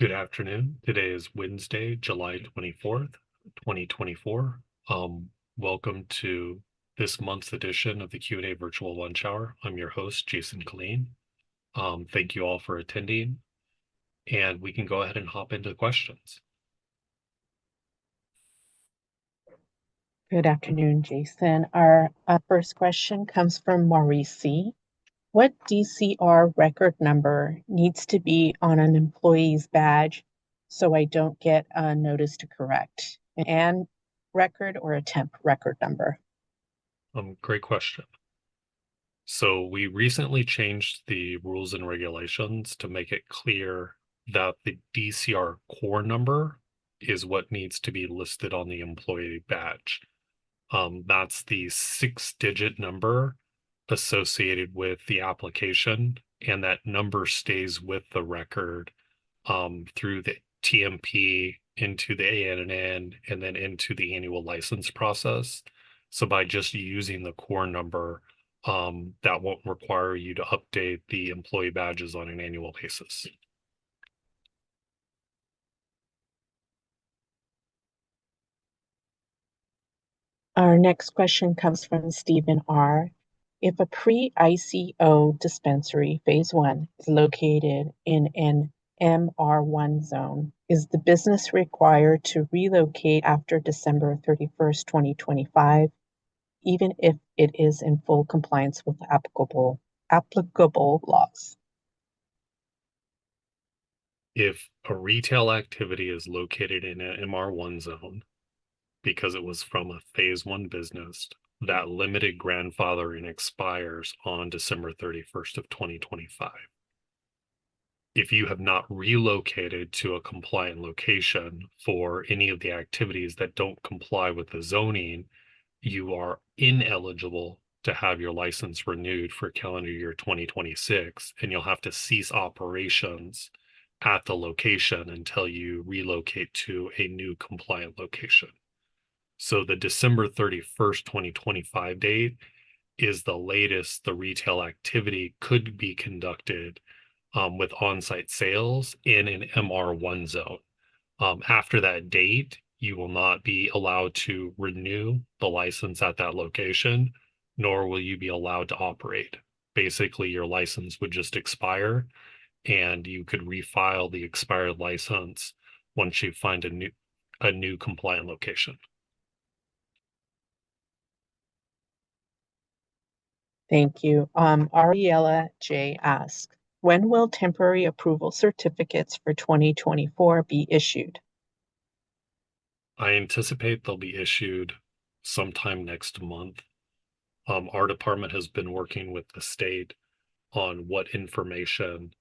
Good afternoon. Today is Wednesday, July 24th, 2024. Welcome to this month's edition of the Q&A Virtual Lunch Hour. I'm your host, Jason Killeen. Thank you all for attending, and we can go ahead and hop into the questions. Good afternoon, Jason. Our first question comes from Maurice C. What DCR record number needs to be on an employee's badge so I don't get a notice to correct? An record or a temp record number? Great question. So we recently changed the rules and regulations to make it clear that the DCR core number is what needs to be listed on the employee badge. That's the 6-digit number associated with the application, and that number stays with the record through the TMP into the ANN and then into the annual license process. So by just using the core number, that won't require you to update the employee badges on an annual basis. Our next question comes from Stephen R. If a pre-ICO dispensary, phase 1, is located in an MR1 zone, is the business required to relocate after December 31st, 2025, even if it is in full compliance with applicable laws? If a retail activity is located in an MR1 zone, because it was from a phase 1 business, that limited grandfathering expires on December 31st of 2025. If you have not relocated to a compliant location for any of the activities that don't comply with the zoning, you are ineligible to have your license renewed for calendar year 2026, and you'll have to cease operations at the location until you relocate to a new compliant location. So the December 31st, 2025 date is the latest the retail activity could be conducted with on-site sales in an MR1 zone. After that date, you will not be allowed to renew the license at that location, nor will you be allowed to operate. Basically, your license would just expire, and you could refile the expired license once you find a new compliant location. Thank you. Ariella J. asks, when will temporary approval certificates for 2024 be issued? I anticipate they'll be issued sometime next month. Our department has been working with the state on what information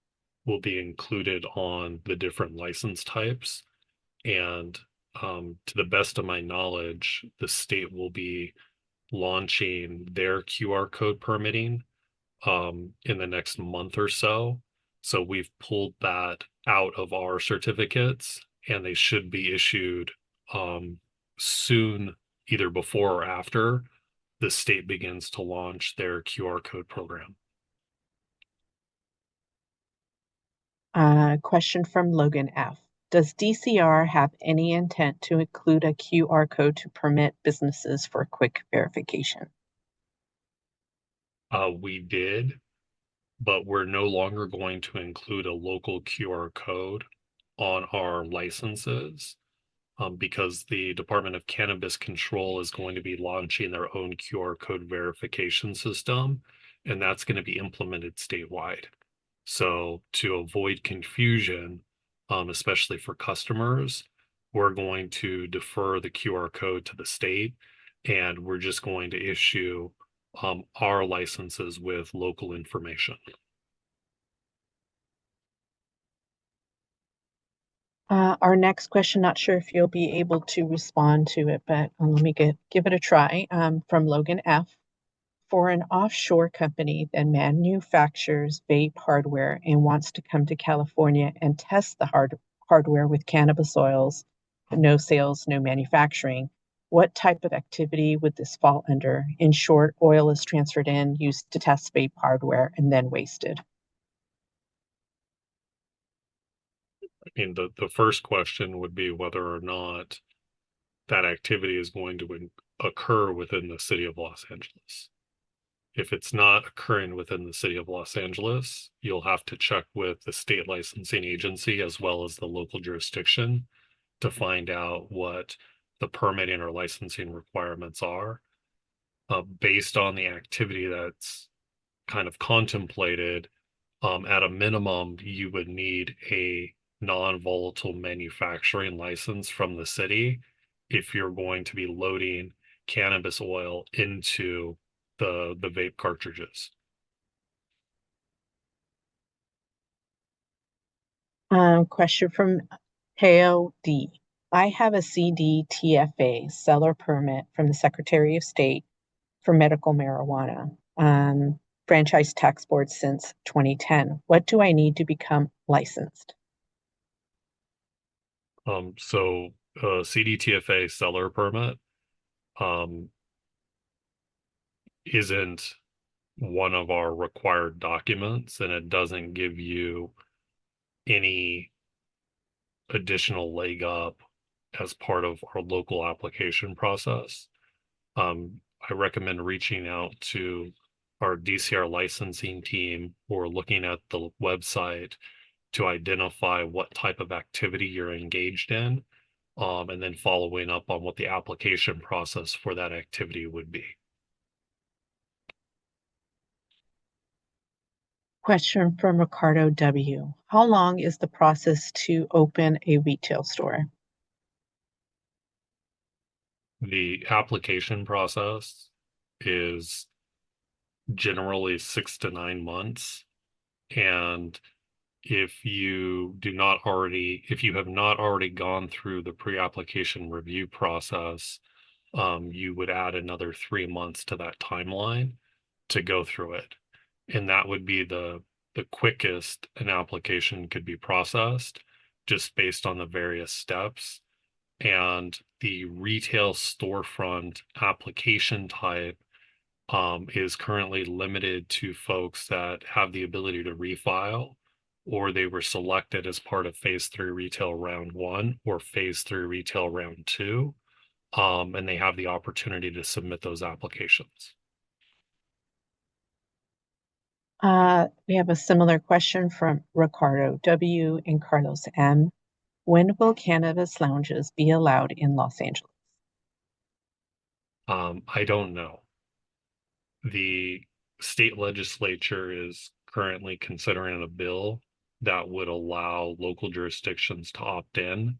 will be included on the different license types. And to the best of my knowledge, the state will be launching their QR code permitting in the next month or so. So we've pulled that out of our certificates, and they should be issued soon, either before or after the state begins to launch their QR code program. Question from Logan F. Does DCR have any intent to include a QR code to permit businesses for quick verification? We did, but we're no longer going to include a local QR code on our licenses because the Department of Cannabis Control is going to be launching their own QR code verification system, and that's going to be implemented statewide. So to avoid confusion, especially for customers, we're going to defer the QR code to the state, and we're just going to issue our licenses with local information. Our next question, not sure if you'll be able to respond to it, but let me give it a try. From Logan F. For an offshore company that manufactures vape hardware and wants to come to California and test the hardware with cannabis oils, but no sales, no manufacturing, what type of activity would this fall under? In short, oil is transferred in, used to test vape hardware, and then wasted. mean, the first question would be whether or not that activity is going to occur within the city of Los Angeles. If it's not occurring within the city of Los Angeles, you'll have to check with the state licensing agency as well as the local jurisdiction to find out what the permitting or licensing requirements are. Based on the activity that's kind of contemplated, at a minimum, you would need a non-volatile manufacturing license from the city if you're going to be loading cannabis oil into the vape cartridges. Question from Teo D. I have a CDTFA seller permit from the Secretary of State for medical marijuana, franchise tax board since 2010. What do I need to become licensed? So CDTFA seller permit um, isn't one of our required documents, and it doesn't give you any additional leg up as part of our local application process. I recommend reaching out to our DCR licensing team or looking at the website to identify what type of activity you're engaged in, and then following up on what the application process for that activity would be. Question from Ricardo W. How long is the process to open a retail store? The application process is generally 6 to 9 months. And if you have not already gone through the pre-application review process, you would add another 3 months to that timeline to go through it. And that would be the quickest an application could be processed just based on the various steps. And the retail storefront application type is currently limited to folks that have the ability to refile, or they were selected as part of phase 3 retail round 1 or phase 3 retail round 2. And they have the opportunity to submit those applications. We have a similar question from Ricardo W. and Carlos M. When will cannabis lounges be allowed in Los Angeles? I don't know. The state legislature is currently considering a bill that would allow local jurisdictions to opt in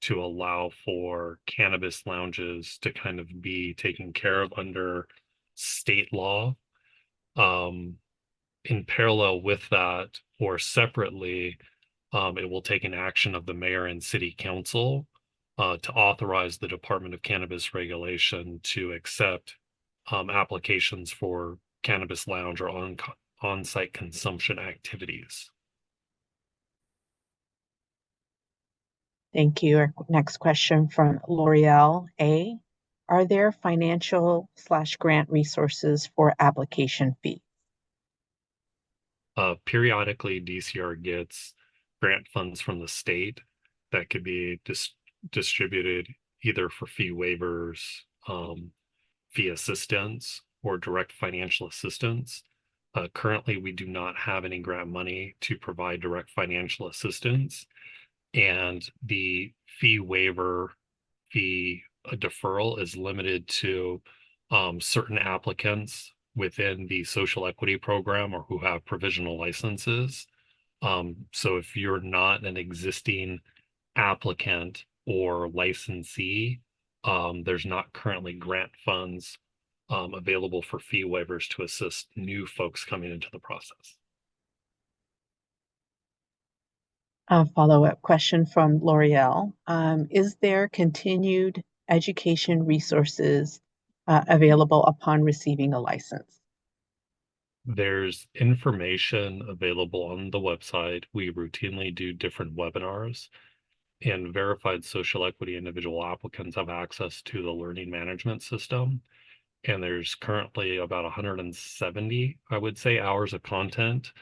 to allow for cannabis lounges to kind of be taken care of under state law. In parallel with that, or separately, it will take an action of the mayor and city council to authorize the Department of Cannabis Regulation to accept applications for cannabis lounge or on-site consumption activities. Thank you. Our next question from L'Oreal A. Are there financial/grant resources for application fee? Periodically, DCR gets grant funds from the state that could be distributed either for fee waivers, fee assistance, or direct financial assistance. Currently, we do not have any grant money to provide direct financial assistance, and the fee waiver, fee deferral is limited to certain applicants within the social equity program or who have provisional licenses. So if you're not an existing applicant or licensee, there's not currently grant funds available for fee waivers to assist new folks coming into the process. A follow-up question from L'Oreal. Is there continued education resources available upon receiving a license? There's information available on the website. We routinely do different webinars, and verified social equity individual applicants have access to the learning management system. And there's currently about 170, I would say, hours of content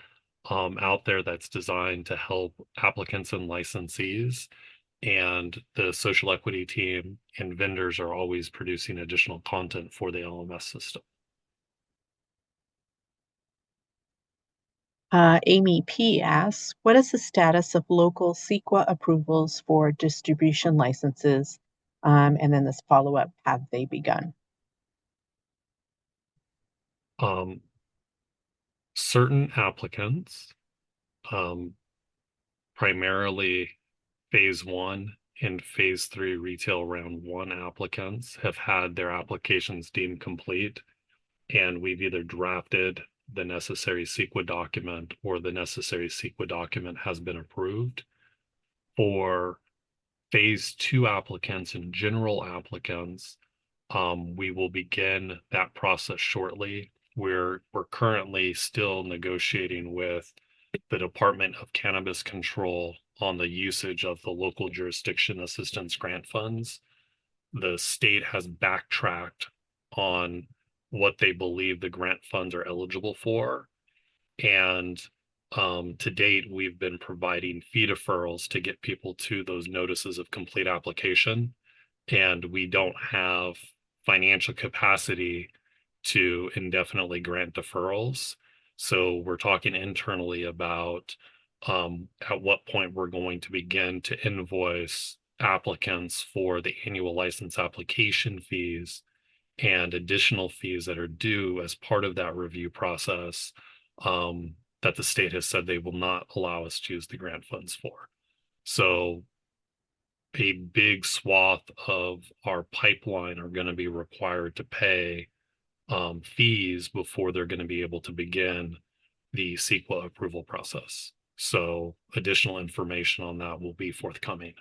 out there that's designed to help applicants and licensees. And the social equity team and vendors are always producing additional content for the LMS system. Amy P asks, what is the status of local CEQA approvals for distribution licenses? And then this follow-up, have they begun? Um, certain applicants, primarily phase one and phase three retail round one applicants, have had their applications deemed complete, and we've either drafted the necessary CEQA document or the necessary CEQA document has been approved. For phase two applicants and general applicants, we will begin that process shortly. We're currently still negotiating with the Department of Cannabis Control on the usage of the local jurisdiction assistance grant funds. The state has backtracked on what they believe the grant funds are eligible for. And to date, we've been providing fee deferrals to get people to those notices of complete application. And we don't have financial capacity to indefinitely grant deferrals. So we're talking internally about at what point we're going to begin to invoice applicants for the annual license application fees and additional fees that are due as part of that review process, that the state has said they will not allow us to use the grant funds for. So a big swath of our pipeline are going to be required to pay fees before they're going to be able to begin the CEQA approval process. So additional information on that will be forthcoming.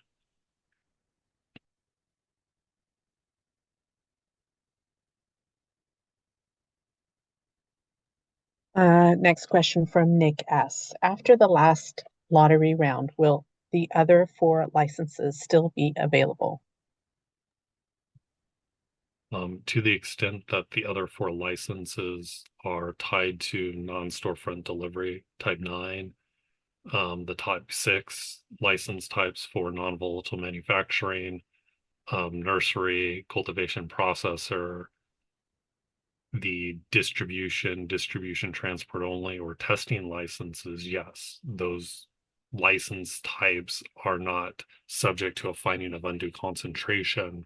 Next question from Nick S. After the last lottery round, will the other 4 licenses still be available? To the extent that the other 4 licenses are tied to non-storefront delivery, type 9, the type 6 license types for non-volatile manufacturing, nursery, cultivation processor, the distribution transport only, or testing licenses, yes, those license types are not subject to a finding of undue concentration.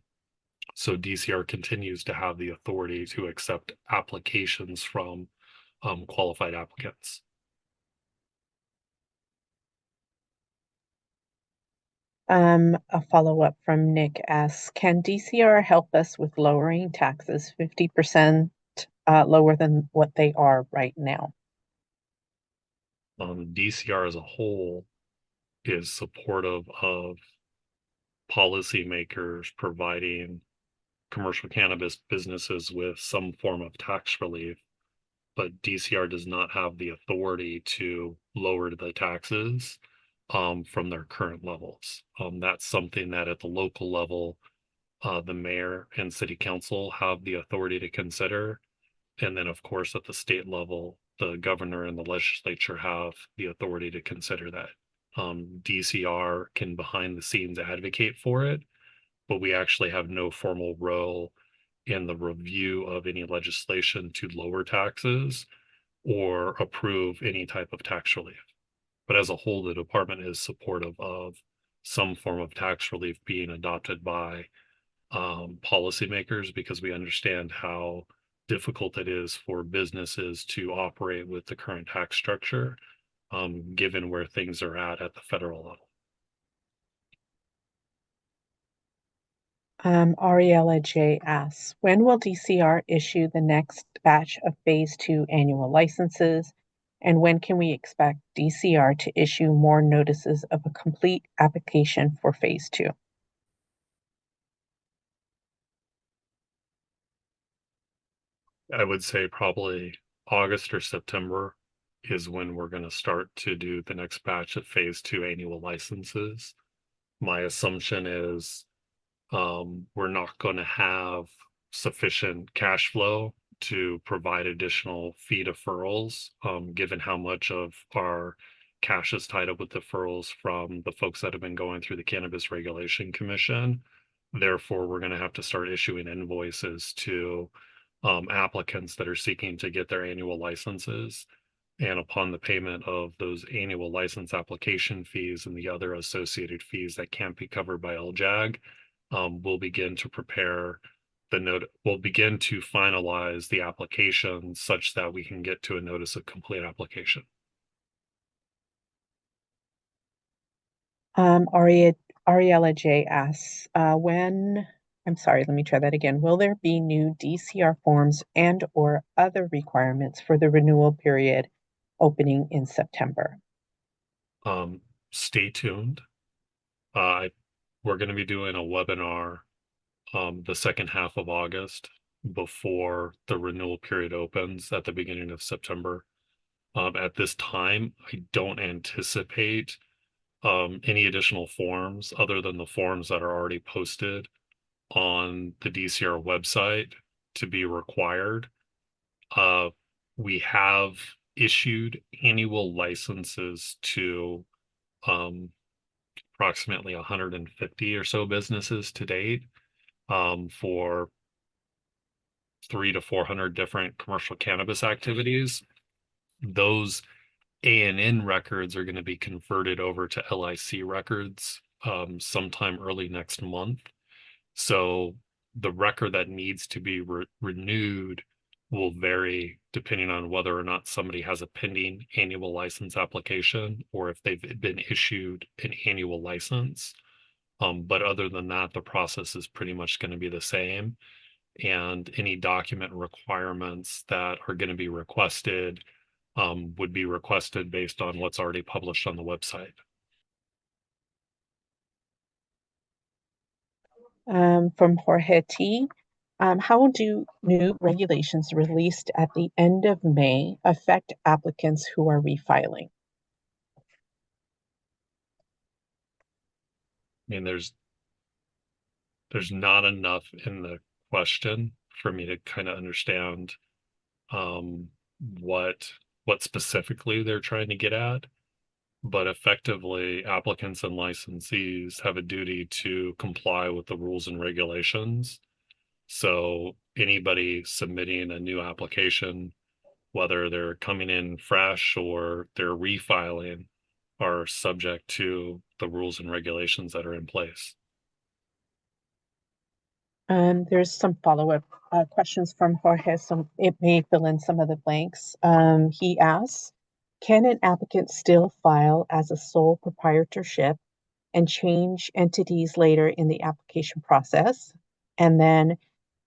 So DCR continues to have the authority to accept applications from qualified applicants. A follow-up from Nick asks, can DCR help us with lowering taxes 50% lower than what they are right now? DCR as a whole is supportive of policymakers providing commercial cannabis businesses with some form of tax relief, but DCR does not have the authority to lower the taxes from their current levels. That's something that at the local level, the mayor and city council have the authority to consider. And then, of course, at the state level, the governor and the legislature have the authority to consider that. DCR can behind the scenes advocate for it, but we actually have no formal role in the review of any legislation to lower taxes or approve any type of tax relief. But as a whole, the department is supportive of some form of tax relief being adopted by policymakers, because we understand how difficult it is for businesses to operate with the current tax structure, given where things are at the federal level. Ariella J asks, when will DCR issue the next batch of phase 2 annual licenses? And when can we expect DCR to issue more notices of a complete application for phase 2? I would say probably August or September is when we're going to start to do the next batch of phase 2 annual licenses. My assumption is we're not going to have sufficient cash flow to provide additional fee deferrals, given how much of our cash is tied up with deferrals from the folks that have been going through the Cannabis Regulation Commission. Therefore, we're going to have to start issuing invoices to applicants that are seeking to get their annual licenses. And upon the payment of those annual license application fees and the other associated fees that can't be covered by LJAG, we'll begin to prepare the note. We'll begin to finalize the application such that we can get to a notice of complete application. Ariella J asks, I'm sorry, let me try that again. Will there be new DCR forms and or other requirements for the renewal period opening in September? Stay tuned. We're going to be doing a webinar the second half of August before the renewal period opens at the beginning of September. At this time, I don't anticipate any additional forms other than the forms that are already posted on the DCR website to be required. We have issued annual licenses to approximately 150 or so businesses to date, for 300 to 400 different commercial cannabis activities. Those ANN records are going to be converted over to LIC records sometime early next month. So the record that needs to be renewed will vary depending on whether or not somebody has a pending annual license application or if they've been issued an annual license. But other than that, the process is pretty much going to be the same. And any document requirements that are going to be requested would be requested based on what's already published on the website. From Jorge T, how do new regulations released at the end of May affect applicants who are refiling? I mean, there's not enough in the question for me to kind of understand what specifically they're trying to get at. But effectively, applicants and licensees have a duty to comply with the rules and regulations. So anybody submitting a new application, whether they're coming in fresh or they're refiling, are subject to the rules and regulations that are in place. There's some follow-up questions from Jorge, so it may fill in some of the blanks. He asks, can an applicant still file as a sole proprietorship and change entities later in the application process? And then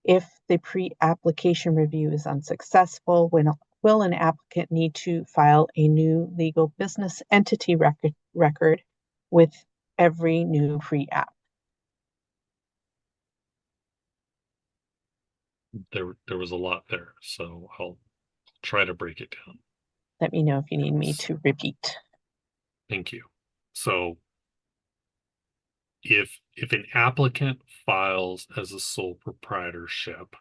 if the pre-application review is unsuccessful, will an applicant need to file a new legal business entity record with every new pre-app? There was a lot there, so I'll try to break it down. Let me know if you need me to repeat. Thank you. So if an applicant files as a sole proprietorship,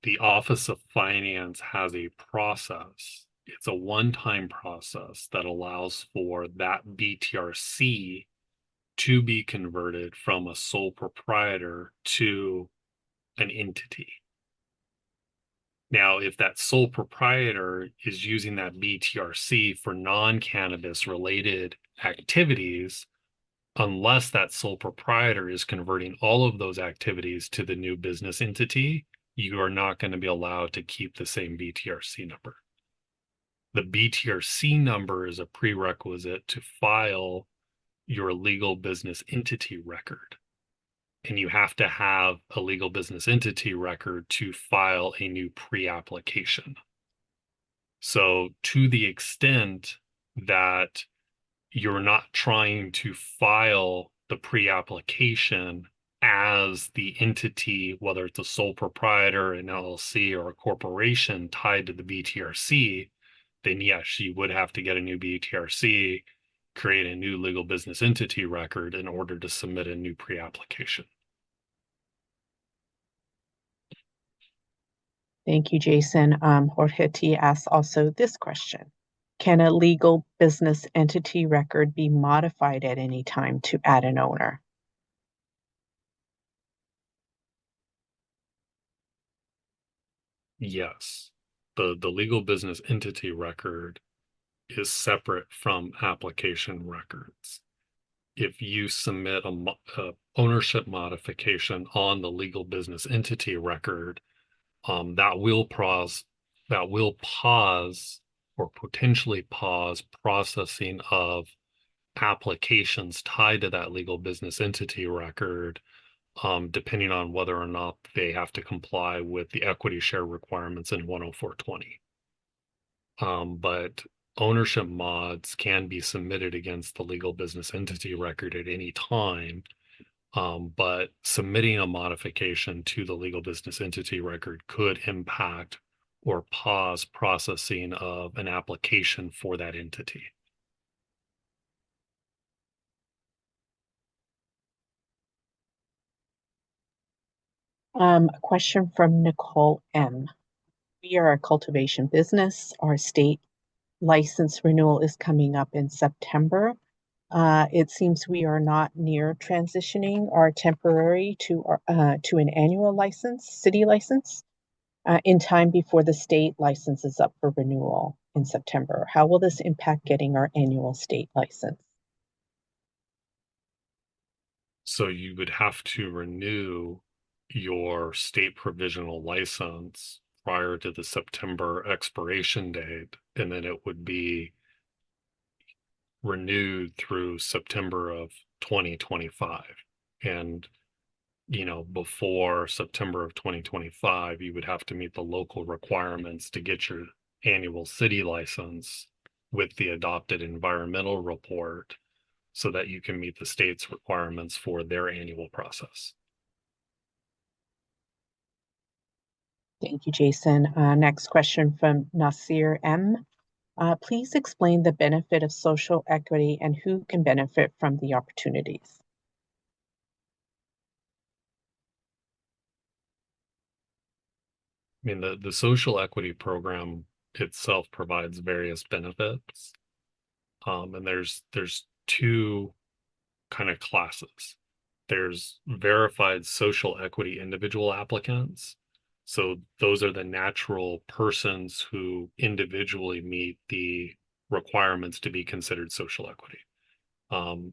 the Office of Finance has a process. It's a one-time process that allows for that BTRC to be converted from a sole proprietor to an entity. Now, if that sole proprietor is using that BTRC for non-cannabis related activities, unless that sole proprietor is converting all of those activities to the new business entity, you are not going to be allowed to keep the same BTRC number. The BTRC number is a prerequisite to file your legal business entity record. And you have to have a legal business entity record to file a new pre-application. So to the extent that you're not trying to file the pre-application as the entity, whether it's a sole proprietor, an LLC, or a corporation tied to the BTRC, then yes, you would have to get a new BTRC, create a new legal business entity record in order to submit a new pre-application. Thank you, Jason. Jorge T asks also this question. Can a legal business entity record be modified at any time to add an owner? Yes. The legal business entity record is separate from application records. If you submit a ownership modification on the legal business entity record, that will pause or potentially pause processing of applications tied to that legal business entity record, depending on whether or not they have to comply with the equity share requirements in 10420. But ownership mods can be submitted against the legal business entity record at any time. But submitting a modification to the legal business entity record could impact or pause processing of an application for that entity. A question from Nicole M. We are a cultivation business. Our state license renewal is coming up in September. It seems we are not near transitioning our temporary to an annual license, city license, in time before the state license is up for renewal in September. How will this impact getting our annual state license? So you would have to renew your state provisional license prior to the September expiration date, and then it would be renewed through September of 2025. And before September of 2025, you would have to meet the local requirements to get your annual city license with the adopted environmental report so that you can meet the state's requirements for their annual process. Thank you, Jason. Next question from Nasir M. Please explain the benefit of social equity and who can benefit from the opportunities. I mean, the social equity program itself provides various benefits. And there's two kind of classes. There's verified social equity individual applicants. So those are the natural persons who individually meet the requirements to be considered social equity.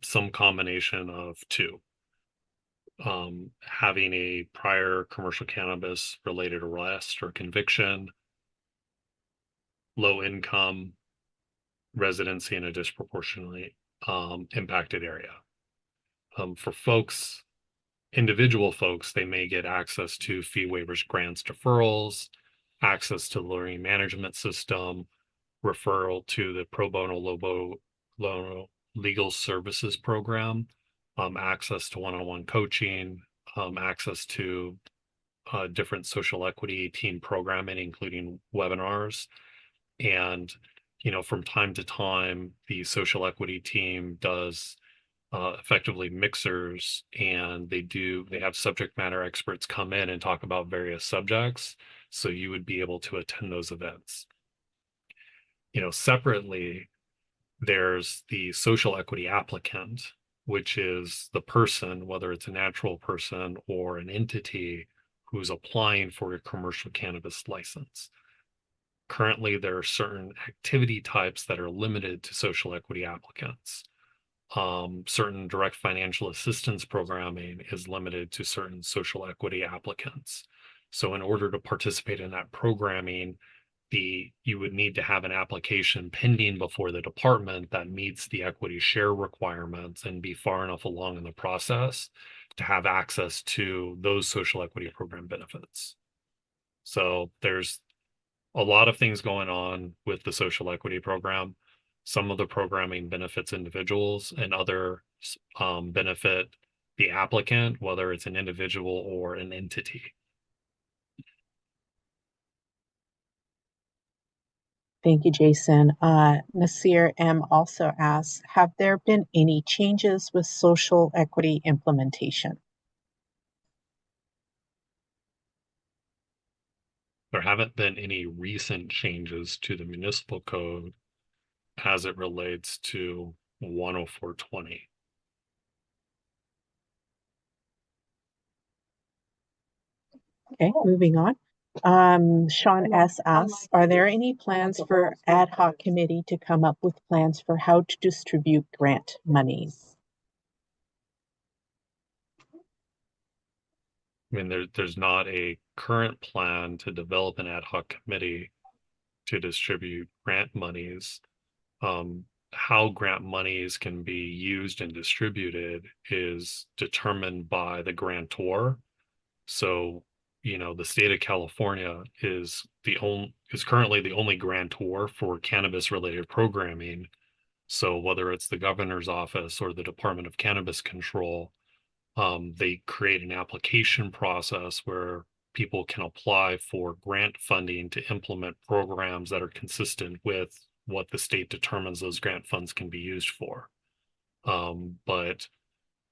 Some combination of two. Having a prior commercial cannabis related arrest or conviction, low income, residency in a disproportionately impacted area. For individual folks, they may get access to fee waivers, grants, deferrals, access to the learning management system, referral to the pro bono low legal services program, access to one-on-one coaching, access to different social equity team programming, including webinars. And, from time to time, the social equity team does effectively mixers, and they have subject matter experts come in and talk about various subjects. So you would be able to attend those events. Separately, there's the social equity applicant, which is the person, whether it's a natural person or an entity, who's applying for a commercial cannabis license. Currently, there are certain activity types that are limited to social equity applicants. Certain direct financial assistance programming is limited to certain social equity applicants. So in order to participate in that programming, you would need to have an application pending before the department that meets the equity share requirements and be far enough along in the process to have access to those social equity program benefits. So there's a lot of things going on with the social equity program. Some of the programming benefits individuals, and other benefit the applicant, whether it's an individual or an entity. Thank you, Jason. Nasir M. also asks, have there been any changes with social equity implementation? There haven't been any recent changes to the municipal code as it relates to 10420. Okay, moving on. Sean S. asks, are there any plans for ad hoc committee to come up with plans for how to distribute grant monies? I mean, there's not a current plan to develop an ad hoc committee to distribute grant monies. How grant monies can be used and distributed is determined by the grantor. So, the state of California is currently the only grantor for cannabis related programming. So whether it's the governor's office or the Department of Cannabis Control, they create an application process where people can apply for grant funding to implement programs that are consistent with what the state determines those grant funds can be used for. But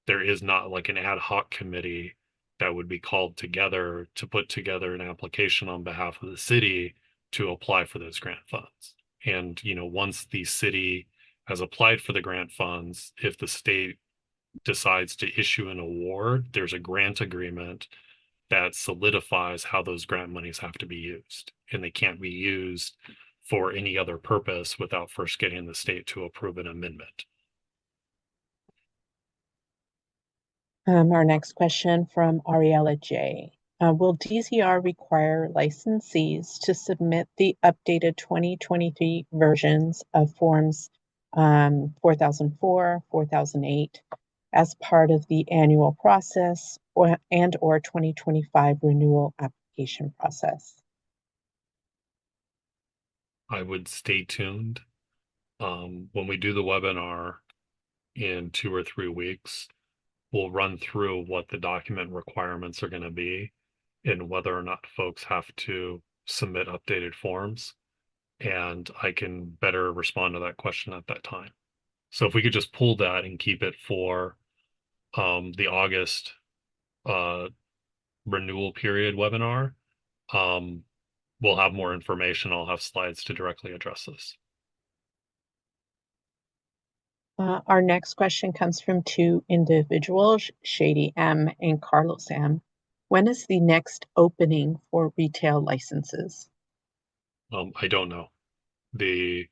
there is not like an ad hoc committee that would be called together to put together an application on behalf of the city to apply for those grant funds. And, once the city has applied for the grant funds, if the state decides to issue an award, there's a grant agreement that solidifies how those grant monies have to be used. And they can't be used for any other purpose without first getting the state to approve an amendment. Our next question from Ariella J. Will DCR require licensees to submit the updated 2023 versions of forms 4004, 4008 as part of the annual process or 2025 renewal application process? I would stay tuned. When we do the webinar in 2 or 3 weeks, we'll run through what the document requirements are going to be and whether or not folks have to submit updated forms. And I can better respond to that question at that time. So if we could just pull that and keep it for the August renewal period webinar, we'll have more information. I'll have slides to directly address this. Our next question comes from two individuals, Shady M and Carlos M. When is the next opening for retail licenses? I don't know. The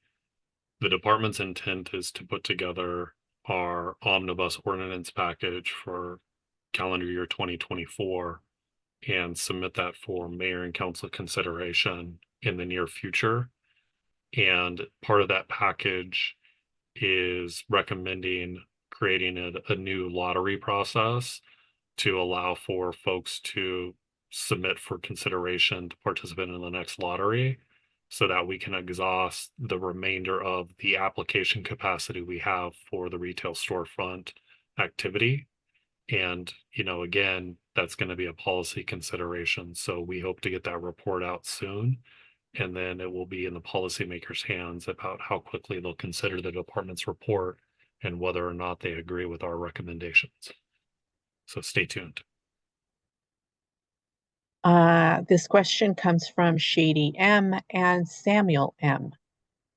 department's intent is to put together our omnibus ordinance package for calendar year 2024 and submit that for mayor and council consideration in the near future. And part of that package is recommending creating a new lottery process to allow for folks to submit for consideration to participate in the next lottery so that we can exhaust the remainder of the application capacity we have for the retail storefront activity. And, again, that's going to be a policy consideration. So we hope to get that report out soon. And then it will be in the policymakers' hands about how quickly they'll consider the department's report and whether or not they agree with our recommendations. So stay tuned. This question comes from Shady M and Samuel M.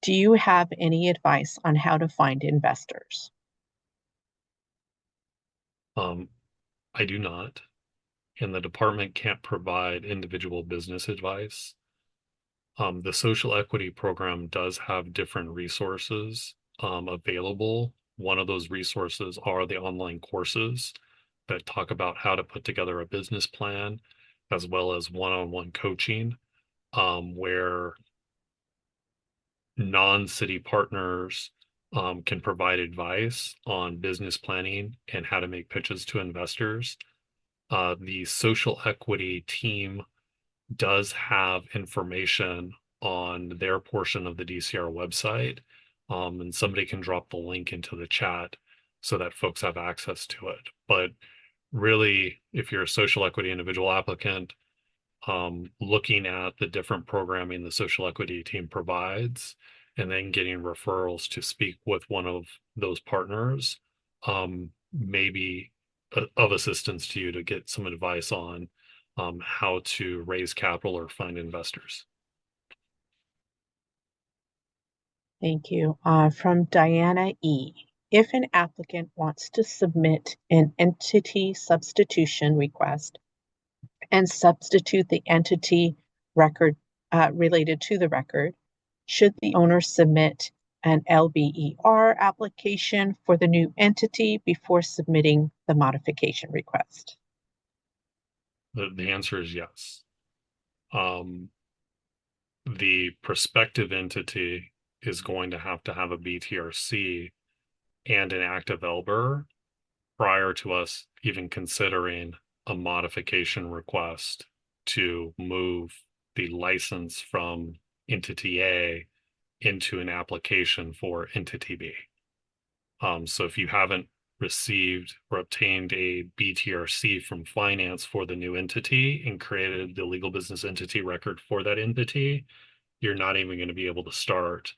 Do you have any advice on how to find investors? I do not, and the department can't provide individual business advice. The social equity program does have different resources available. One of those resources are the online courses that talk about how to put together a business plan, as well as one-on-one coaching, where non-city partners can provide advice on business planning and how to make pitches to investors. The social equity team does have information on their portion of the DCR website, and somebody can drop the link into the chat so that folks have access to it. But really, if you're a social equity individual applicant, looking at the different programming the social equity team provides and then getting referrals to speak with one of those partners may be of assistance to you to get some advice on how to raise capital or find investors. Thank you. From Diana E. If an applicant wants to submit an entity substitution request and substitute the entity record related to the record, should the owner submit an LBER application for the new entity before submitting the modification request? The answer is yes. The prospective entity is going to have a BTRC and an active LBER prior to us even considering a modification request to move the license from entity A into an application for entity B. So if you haven't received or obtained a BTRC from finance for the new entity and created the legal business entity record for that entity, you're not even going to be able to start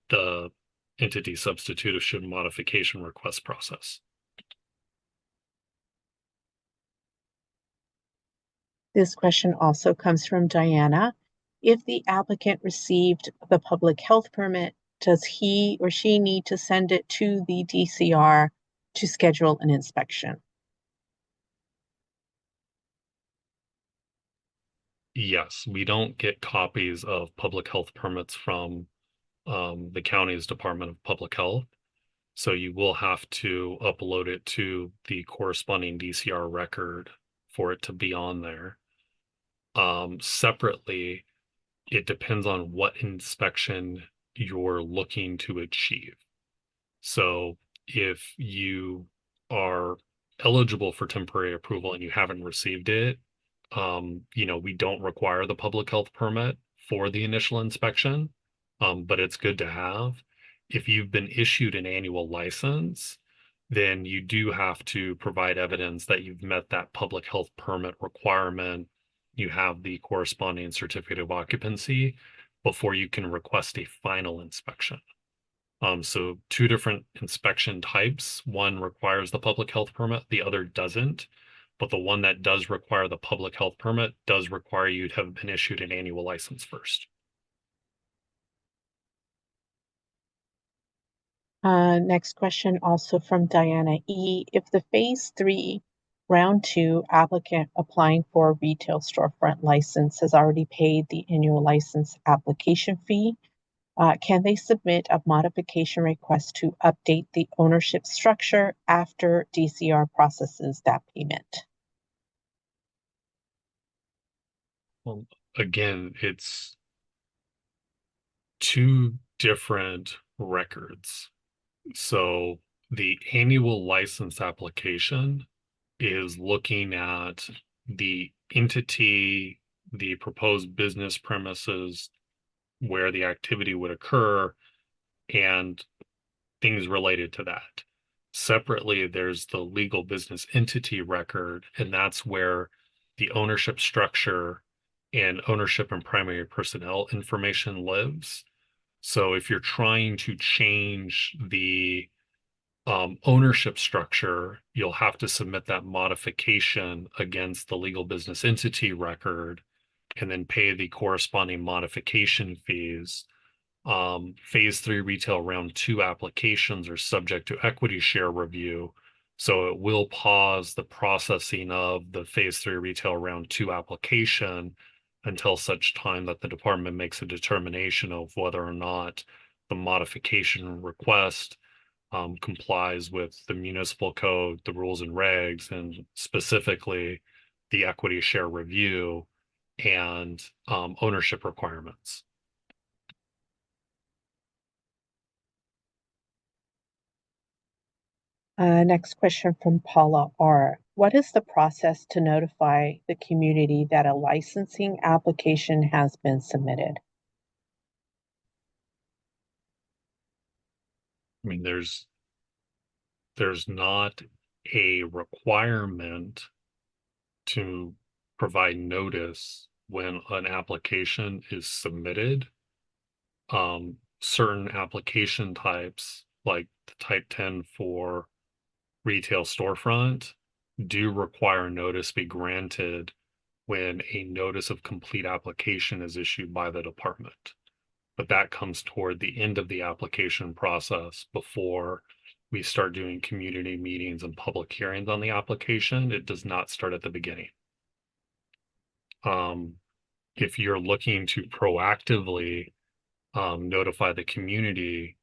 the entity substitution modification request process. This question also comes from Diana. If the applicant received the public health permit, does he or she need to send it to the DCR to schedule an inspection? Yes, we don't get copies of public health permits from the county's Department of Public Health. So you will have to upload it to the corresponding DCR record for it to be on there. Separately, it depends on what inspection you're looking to achieve. So if you are eligible for temporary approval and you haven't received it, we don't require the public health permit for the initial inspection, but it's good to have. If you've been issued an annual license, then you do have to provide evidence that you've met that public health permit requirement. You have the corresponding certificate of occupancy before you can request a final inspection. So two different inspection types. One requires the public health permit, the other doesn't. But the one that does require the public health permit does require you to have been issued an annual license first. Next question also from Diana E. If the phase 3 round 2 applicant applying for a retail storefront license has already paid the annual license application fee, can they submit a modification request to update the ownership structure after DCR processes that payment? Well, again, it's two different records. So the annual license application is looking at the entity, the proposed business premises, where the activity would occur, and things related to that. Separately, there's the legal business entity record, and that's where the ownership structure and ownership and primary personnel information lives. So if you're trying to change the ownership structure, you'll have to submit that modification against the legal business entity record and then pay the corresponding modification fees. Phase 3 retail round 2 applications are subject to equity share review. So it will pause the processing of the phase 3 retail round 2 application until such time that the department makes a determination of whether or not the modification request complies with the municipal code, the rules and regs, and specifically the equity share review and ownership requirements. Next question from Paula R. What is the process to notify the community that a licensing application has been submitted? I mean, there's not a requirement to provide notice when an application is submitted. Certain application types, like the type 10 for retail storefront, do require notice be granted when a notice of complete application is issued by the department. But that comes toward the end of the application process before we start doing community meetings and public hearings on the application. It does not start at the beginning. If you're looking to proactively notify the community,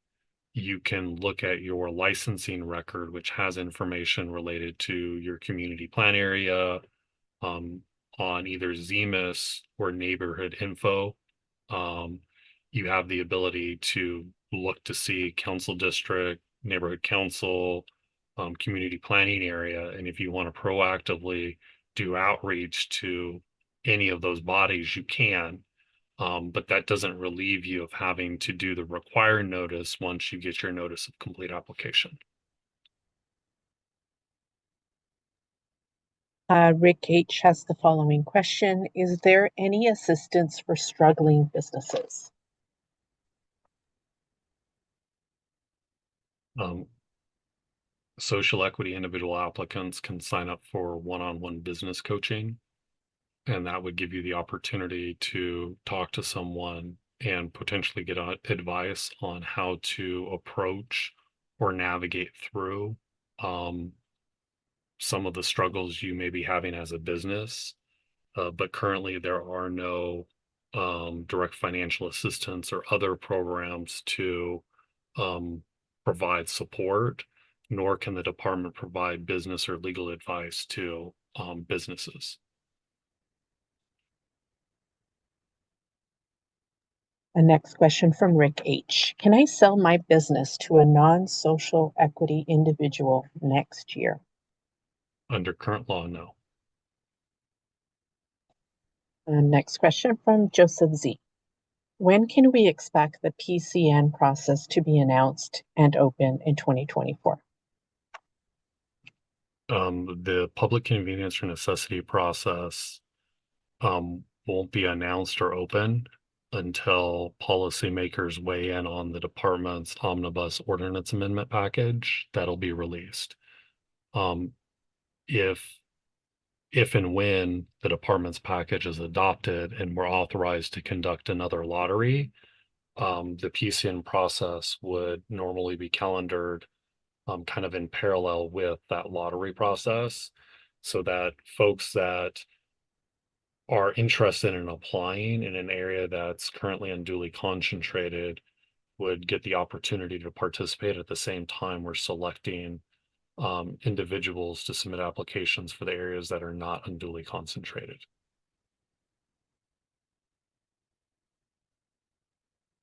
you can look at your licensing record, which has information related to your community plan area, on either ZMIS or neighborhood info. You have the ability to look to see council district, neighborhood council, community planning area. And if you want to proactively do outreach to any of those bodies, you can. But that doesn't relieve you of having to do the required notice once you get your notice of complete application. Rick H. has the following question. Is there any assistance for struggling businesses? Social equity individual applicants can sign up for one-on-one business coaching, and that would give you the opportunity to talk to someone and potentially get advice on how to approach or navigate through some of the struggles you may be having as a business. But currently there are no direct financial assistance or other programs to provide support, nor can the department provide business or legal advice to businesses. A next question from Rick H. Can I sell my business to a non-social equity individual next year? Under current law, no. Next question from Joseph Z. When can we expect the PCN process to be announced and open in 2024? The public convenience or necessity process won't be announced or open until policymakers weigh in on the department's omnibus ordinance amendment package that'll be released. If and when the department's package is adopted and we're authorized to conduct another lottery, the PCN process would normally be calendared kind of in parallel with that lottery process, so that folks that are interested in applying in an area that's currently unduly concentrated would get the opportunity to participate at the same time we're selecting individuals to submit applications for the areas that are not unduly concentrated.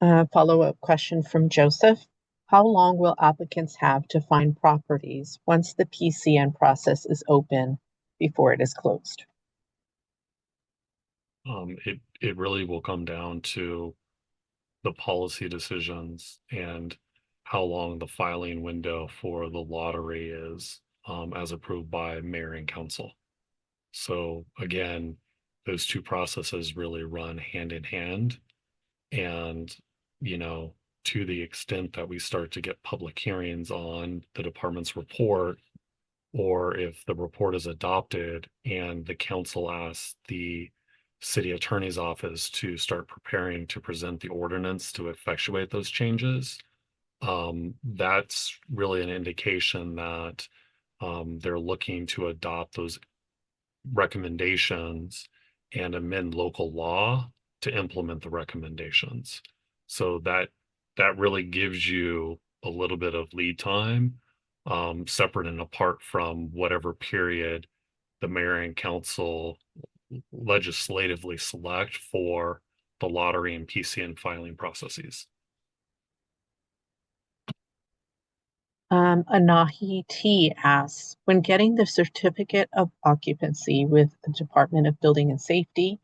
Follow-up question from Joseph. How long will applicants have to find properties once the PCN process is open before it is closed? It really will come down to the policy decisions and how long the filing window for the lottery is, as approved by mayor and council. So again, those two processes really run hand in hand. And, to the extent that we start to get public hearings on the department's report, or if the report is adopted and the council asks the city attorney's office to start preparing to present the ordinance to effectuate those changes, that's really an indication that they're looking to adopt those recommendations and amend local law to implement the recommendations. So that really gives you a little bit of lead time, separate and apart from whatever period the mayor and council legislatively select for the lottery and PCN filing processes. Anahi T asks, when getting the certificate of occupancy with the Department of Building and Safety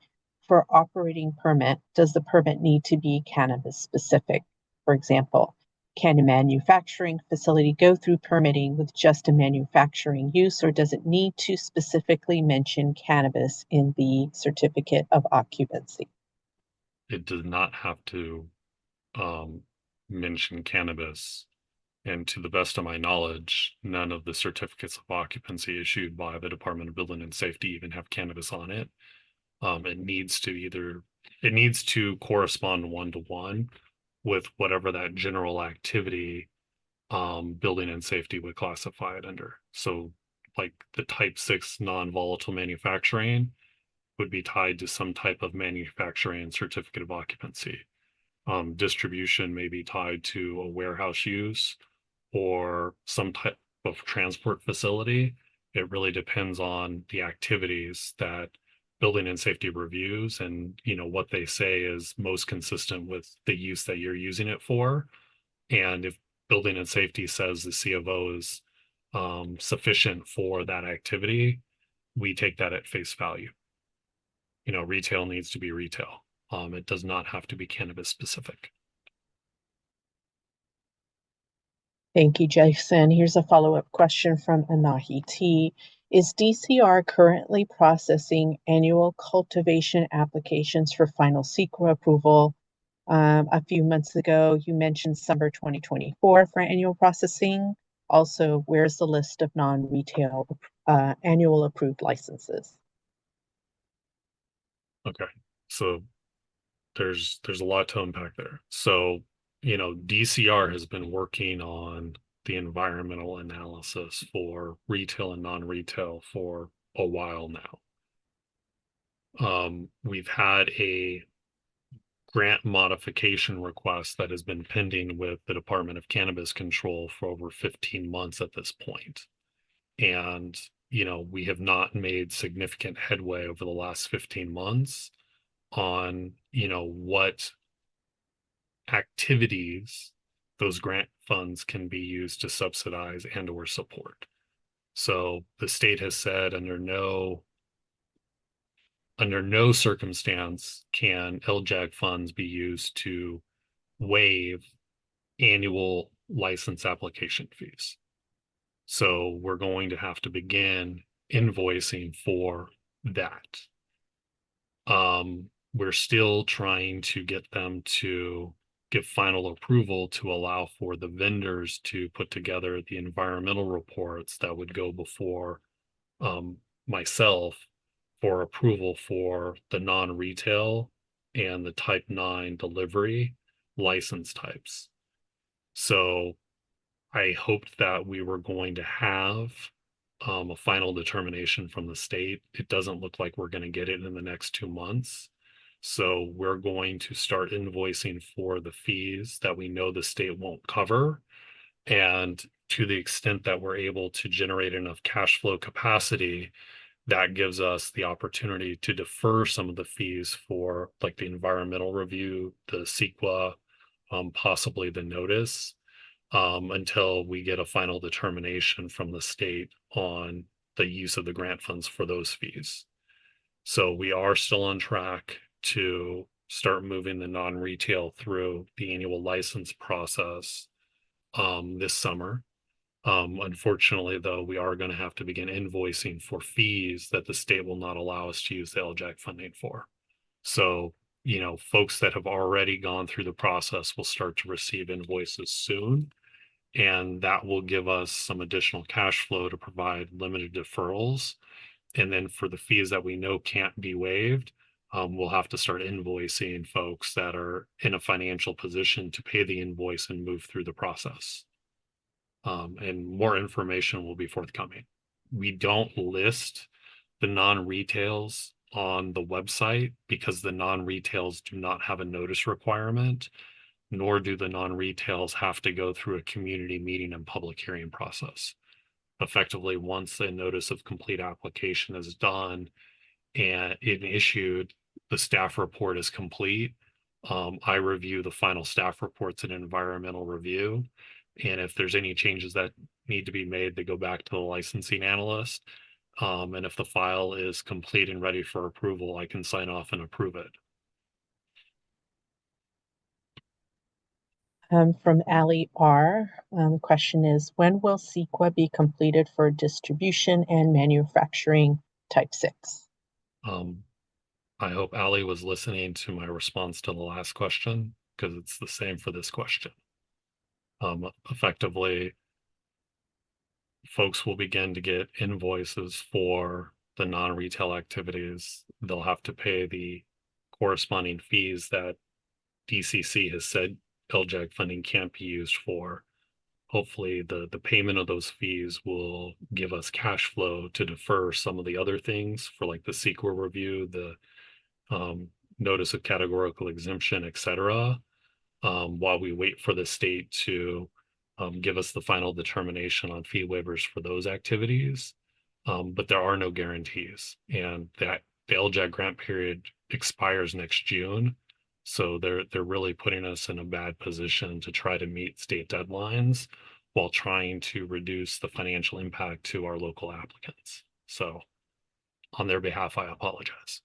for operating permit, does the permit need to be cannabis specific? For example, can a manufacturing facility go through permitting with just a manufacturing use, or does it need to specifically mention cannabis in the certificate of occupancy? It does not have to mention cannabis. And to the best of my knowledge, none of the certificates of occupancy issued by the Department of Building and Safety even have cannabis on it. it needs to correspond one-to-one with whatever that general activity building and safety would classify it under. So like the type 6 non-volatile manufacturing would be tied to some type of manufacturing certificate of occupancy. Distribution may be tied to a warehouse use or some type of transport facility. It really depends on the activities that building and safety reviews and what they say is most consistent with the use that you're using it for. And if building and safety says the C of O is sufficient for that activity, we take that at face value. Retail needs to be retail. It does not have to be cannabis specific. Thank you, Jason. Here's a follow-up question from Anahi T. Is DCR currently processing annual cultivation applications for final CEQA approval? A few months ago, you mentioned summer 2024 for annual processing. Also, where's the list of non-retail annual approved licenses? Okay, so there's a lot to unpack there. So, DCR has been working on the environmental analysis for retail and non-retail for a while now. We've had a grant modification request that has been pending with the Department of Cannabis Control for over 15 months at this point. And, we have not made significant headway over the last 15 months on, what activities those grant funds can be used to subsidize and or support. So the state has said under no circumstance can LJAG funds be used to waive annual license application fees. So we're going to have to begin invoicing for that. We're still trying to get them to give final approval to allow for the vendors to put together the environmental reports that would go before myself for approval for the non-retail and the type 9 delivery license types. So I hoped that we were going to have a final determination from the state. It doesn't look like we're going to get it in the next 2 months. So we're going to start invoicing for the fees that we know the state won't cover. And to the extent that we're able to generate enough cash flow capacity, that gives us the opportunity to defer some of the fees for like the environmental review, the CEQA, possibly the notice, until we get a final determination from the state on the use of the grant funds for those fees. So we are still on track to start moving the non-retail through the annual license process this summer. Unfortunately, though, we are going to have to begin invoicing for fees that the state will not allow us to use the LJAG funding for. So, folks that have already gone through the process will start to receive invoices soon. And that will give us some additional cash flow to provide limited deferrals. And then for the fees that we know can't be waived, we'll have to start invoicing folks that are in a financial position to pay the invoice and move through the process. And more information will be forthcoming. We don't list the non-retails on the website because the non-retails do not have a notice requirement, nor do the non-retails have to go through a community meeting and public hearing process. Effectively, once the notice of complete application is done and issued, the staff report is complete. I review the final staff reports and environmental review. And if there's any changes that need to be made, they go back to the licensing analyst. And if the file is complete and ready for approval, I can sign off and approve it. From Ali R. Question is, when will CEQA be completed for distribution and manufacturing type 6? I hope Ali was listening to my response to the last question because it's the same for this question. Effectively, folks will begin to get invoices for the non-retail activities, they'll have to pay the corresponding fees that DCC has said LJAG funding can't be used for. Hopefully the payment of those fees will give us cash flow to defer some of the other things for like the CEQA review, the notice of categorical exemption, etc., while we wait for the state to give us the final determination on fee waivers for those activities. But there are no guarantees, and that the LJAG grant period expires next June. So they're really putting us in a bad position to try to meet state deadlines while trying to reduce the financial impact to our local applicants. So on their behalf, I apologize.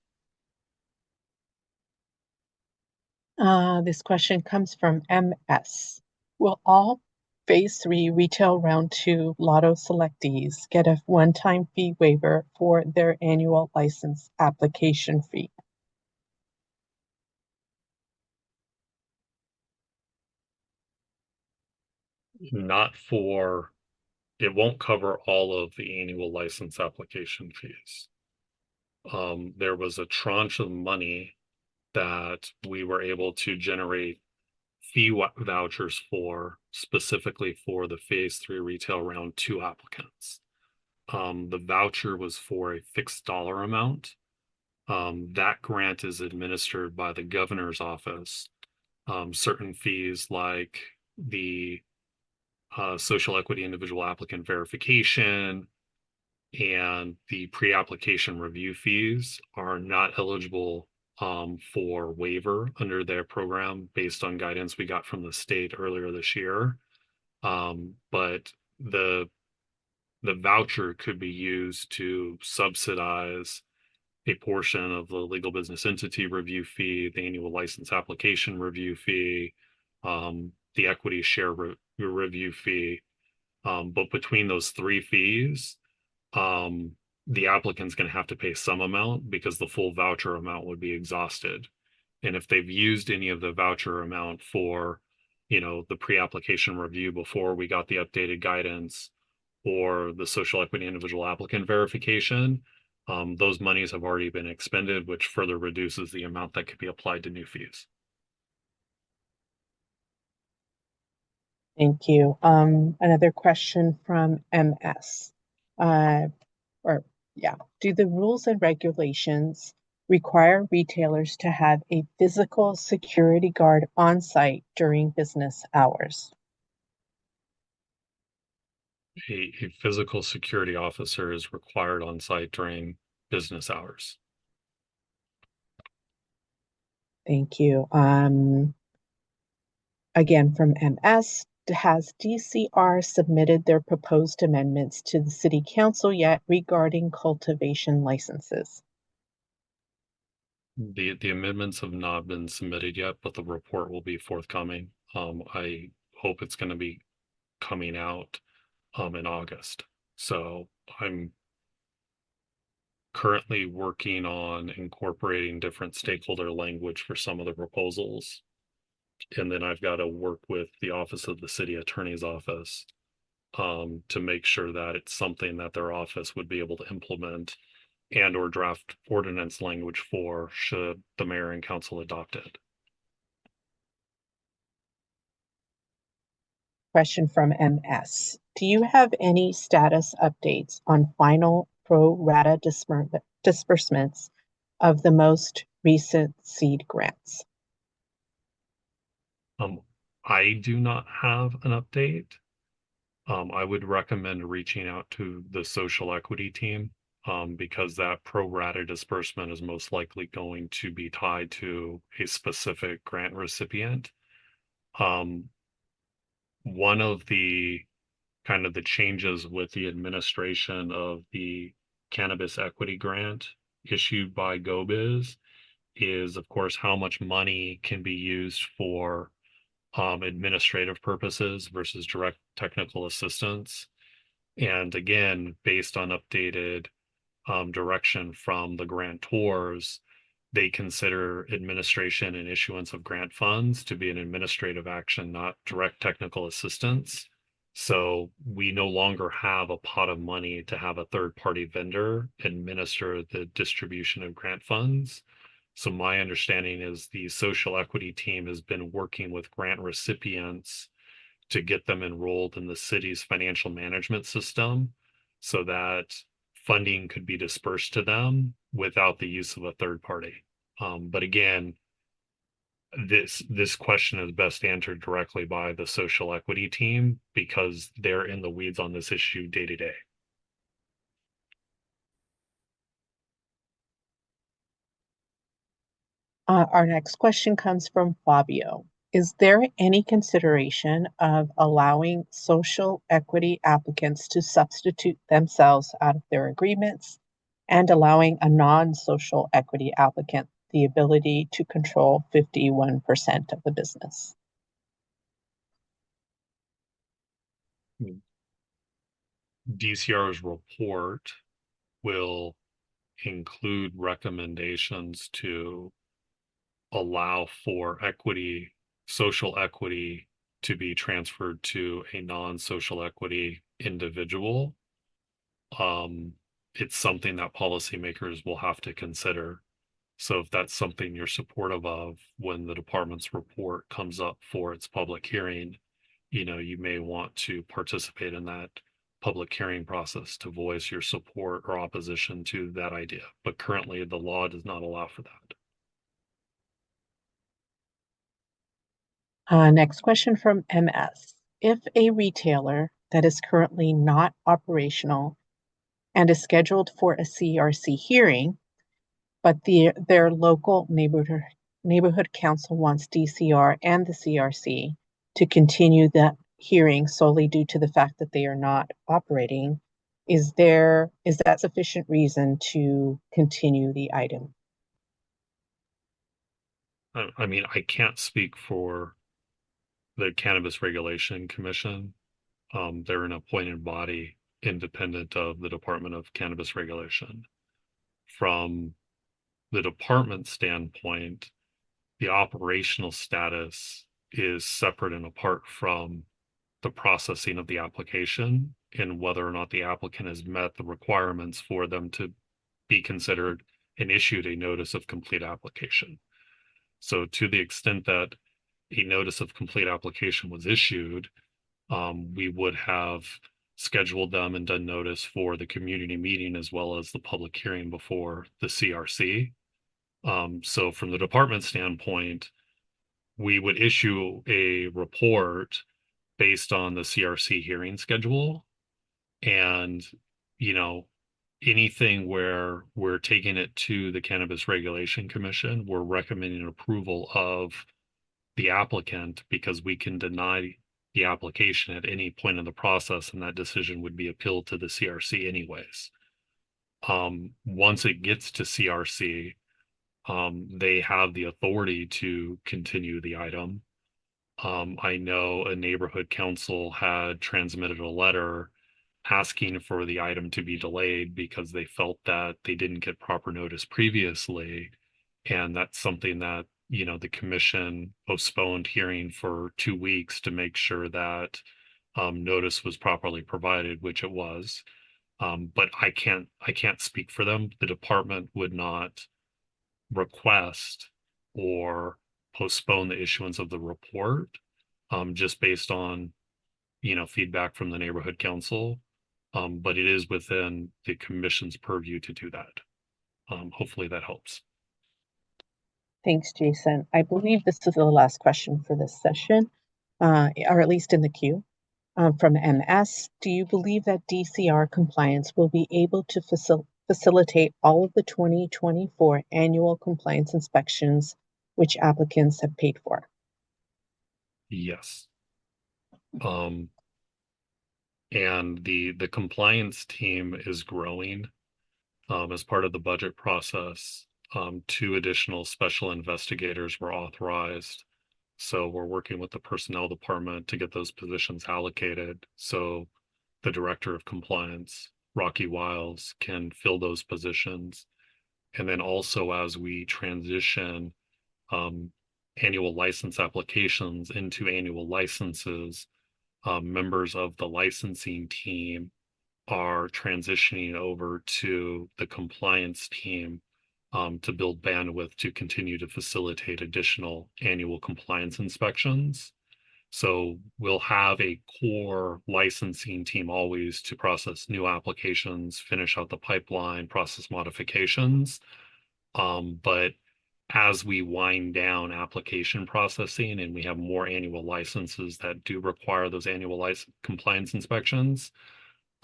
This question comes from MS. Will all Phase 3 Retail Round 2 Lotto selectees get a one-time fee waiver for their annual license application fee? Not for, it won't cover all of the annual license application fees. There was a tranche of money that we were able to generate fee vouchers for, specifically for the Phase 3 Retail Round 2 applicants. The voucher was for a fixed dollar amount. That grant is administered by the governor's office. Certain fees like the social equity individual applicant verification and the pre-application review fees are not eligible for waiver under their program based on guidance we got from the state earlier this year. But the voucher could be used to subsidize a portion of the legal business entity review fee, the annual license application review fee, the equity share review fee. But between those three fees, the applicant's going to have to pay some amount because the full voucher amount would be exhausted. And if they've used any of the voucher amount for, the pre-application review before we got the updated guidance or the social equity individual applicant verification, those monies have already been expended, which further reduces the amount that could be applied to new fees. Thank you. Another question from MS. Do the rules and regulations require retailers to have a physical security guard on site during business hours? A physical security officer is required on site during business hours. Thank you. Again, from MS, has DCR submitted their proposed amendments to the City Council yet regarding cultivation licenses? The amendments have not been submitted yet, but the report will be forthcoming. I hope it's going to be coming out in August. So I'm currently working on incorporating different stakeholder language for some of the proposals. And then I've got to work with the Office of the City Attorney's Office to make sure that it's something that their office would be able to implement and or draft ordinance language for should the mayor and council adopt it. Question from MS. Do you have any status updates on final pro rata disbursements of the most recent seed grants? I do not have an update. I would recommend reaching out to the social equity team because that pro rata disbursement is most likely going to be tied to a specific grant recipient. One of the kind of the changes with the administration of the cannabis equity grant issued by GoBiz is, of course, how much money can be used for administrative purposes versus direct technical assistance. And again, based on updated direction from the grantors, they consider administration and issuance of grant funds to be an administrative action, not direct technical assistance. So we no longer have a pot of money to have a third party vendor administer the distribution of grant funds. So my understanding is the social equity team has been working with grant recipients to get them enrolled in the city's financial management system so that funding could be dispersed to them without the use of a third party. But again, this question is best answered directly by the social equity team because they're in the weeds on this issue day to day. Our next question comes from Fabio. Is there any consideration of allowing social equity applicants to substitute themselves out of their agreements and allowing a non-social equity applicant the ability to control 51% of the business? DCR's report will include recommendations to allow for equity, social equity to be transferred to a non-social equity individual. It's something that policymakers will have to consider. So if that's something you're supportive of when the department's report comes up for its public hearing, you may want to participate in that public hearing process to voice your support or opposition to that idea. But currently, the law does not allow for that. Next question from MS. If a retailer that is currently not operational and is scheduled for a CRC hearing, but their local neighborhood council wants DCR and the CRC to continue the hearing solely due to the fact that they are not operating, is that sufficient reason to continue the item? I mean, I can't speak for the Cannabis Regulation Commission. They're an appointed body independent of the Department of Cannabis Regulation. From the department standpoint, the operational status is separate and apart from the processing of the application and whether or not the applicant has met the requirements for them to be considered and issued a notice of complete application. So to the extent that a notice of complete application was issued, we would have scheduled them and done notice for the community meeting as well as the public hearing before the CRC. So from the department standpoint, we would issue a report based on the CRC hearing schedule. And, anything where we're taking it to the Cannabis Regulation Commission, we're recommending approval of the applicant because we can deny the application at any point in the process and that decision would be appealed to the CRC anyways. Once it gets to CRC, they have the authority to continue the item. I know a neighborhood council had transmitted a letter asking for the item to be delayed because they felt that they didn't get proper notice previously. And that's something that, the commission postponed hearing for 2 weeks to make sure that notice was properly provided, which it was. But I can't speak for them. The department would not request or postpone the issuance of the report just based on feedback from the neighborhood council. But it is within the commission's purview to do that. Hopefully that helps. Thanks, Jason. I believe this is the last question for this session, or at least in the queue. From MS, do you believe that DCR compliance will be able to facilitate all of the 2024 annual compliance inspections which applicants have paid for? Yes. And the compliance team is growing as part of the budget process. 2 additional special investigators were authorized. So we're working with the personnel department to get those positions allocated. So the director of compliance, Rocky Wiles, can fill those positions. And then also as we transition annual license applications into annual licenses, members of the licensing team are transitioning over to the compliance team to build bandwidth to continue to facilitate additional annual compliance inspections. So we'll have a core licensing team always to process new applications, finish out the pipeline, process modifications. But as we wind down application processing and we have more annual licenses that do require those annual license compliance inspections,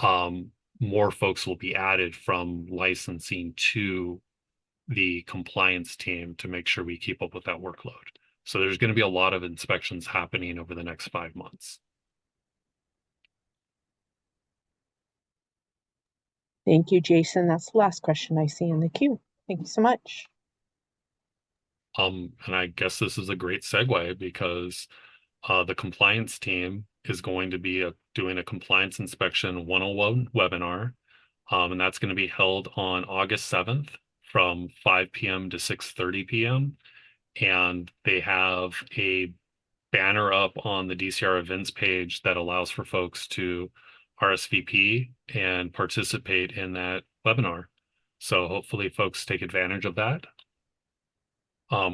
more folks will be added from licensing to the compliance team to make sure we keep up with that workload. So there's going to be a lot of inspections happening over the next 5 months. Thank you, Jason. That's the last question I see in the queue. Thank you so much. And I guess this is a great segue because the compliance team is going to be doing a compliance inspection 101 webinar. And that's going to be held on August 7th from 5 p.m. to 6:30 p.m. And they have a banner up on the DCR events page that allows for folks to RSVP and participate in that webinar. So hopefully folks take advantage of that.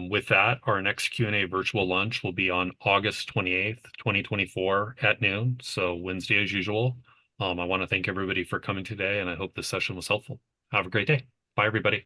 With that, our next Q&A virtual lunch will be on August 28th, 2024 at noon. So Wednesday as usual. I want to thank everybody for coming today, and I hope this session was helpful. Have a great day. Bye, everybody.